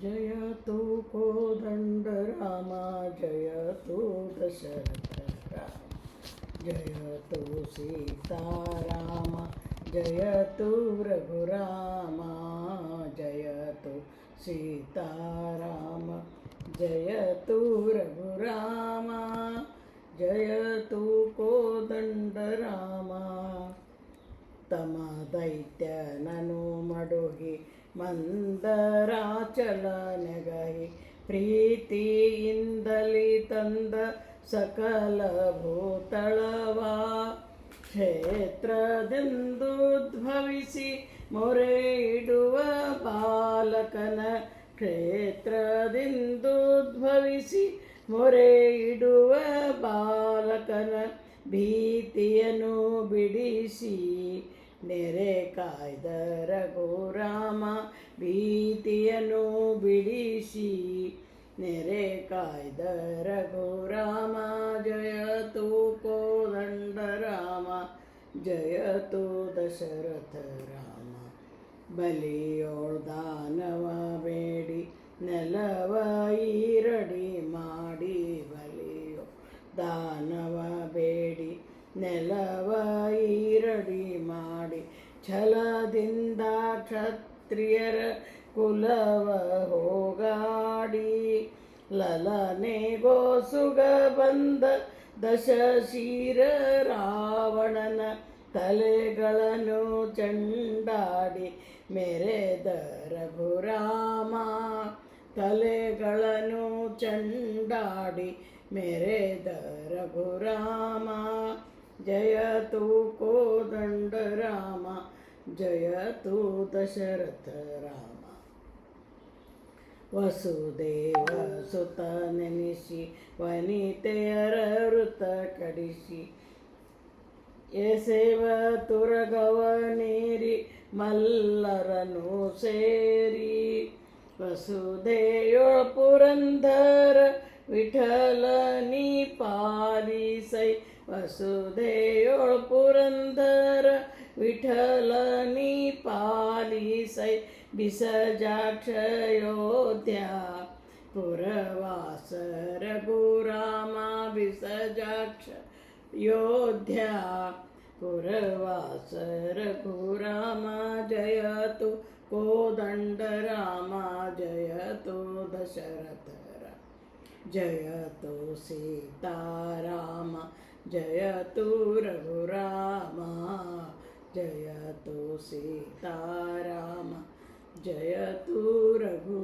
जयतु कोदण्डराम जयतु दशरथ राम जयतु सीताराम जयतु रघुराम जयतु सीताराम जयतु रघुराम जयतु कोदण्डराम ತಮ ದೈತ್ಯನನು ಮಡುಗಿ ಮಂದರಾಚಲ ನೆಗಹಿ ಪ್ರೀತಿಯಿಂದಲಿ ತಂದ ಸಕಲ ಭೂತಳವ ಕ್ಷೇತ್ರದಿಂದುದ್ಭವಿಸಿ ಮೊರೆ ಇಡುವ ಬಾಲಕನ ಕ್ಷೇತ್ರದಿಂದುದ್ಭವಿಸಿ ಮೊರೆ ಇಡುವ ಬಾಲಕನ ಭೀತಿಯನ್ನು ಬಿಡಿಸಿ ನೆರೆ ಕಾಯ್ದ ರಘುರಾಮ ಭೀತಿಯನ್ನು ಬಿಡಿಸಿ ನೆರೆ ಕಾಯ್ದ ರಘುರಾಮ ಜಯತು ಕೋದಂಡರಾಮ ಜಯತು ದಶರಥ ರಾಮ ಬಲಿಯೋಳ್ ದಾನವ ಬೇಡಿ ನೆಲವ ಈರಡಿ ಮಾಡಿ ಬಲಿಯೋ ದಾನವ ಬೇಡಿ ನೆಲವ ಈರಡಿ ಮಾಡಿ ಛಲದಿಂದ ಕ್ಷತ್ರಿಯರ ಕುಲವ ಹೋಗಾಡಿ ಲಲನೆಗೋಸುಗ ಬಂದ ದಶಶೀರ ರಾವಣನ ತಲೆಗಳನ್ನು ಚಂಡಾಡಿ ಮೆರೆದ ರಘುರಾಮ ತಲೆಗಳನ್ನು ಚಂಡಾಡಿ ಮೆರೆದ ರಘುರಾಮ ಜಯತು ಕೋದಂಡರಾಮ ಜಯತು ದಶರಥ ರಾಮ ವಸುದೇವ ಸುತ ನೆನೆಸಿ ವನಿತೆಯರ ವೃತ ಕಡಿಸಿ ಎಸೆವ ತುರಗವ ನೀರಿ ಮಲ್ಲರನು ಸೇರಿ ವಸುದೇವ ಪುರಂದರ ವಿಠಲನಿ ಪಾಲಿಸೈ ವಸುದೇವ ಪುರಂದರ ವಿಠಲನಿ ಪಾಲಿಸೈ ಬಿಸಜಾಕ್ಷಯೋಧ್ಯ ಪುರವಾಸ ರಘುರಾಮ ಬಿಸಜಾಕ್ಷ ಯೋಧ್ಯ ಪುರವಾಸ ರಘುರಾಮ ಜಯತು ಕೋದಂಡರಾಮ ಜಯತು ದಶರಥ ಜಯತು ಸೀತಾರಾಮ ಜಯತು ರಘುರಾಮ ಜಯತು ಸೀತಾರಾಮ ಜಯತು ರಘು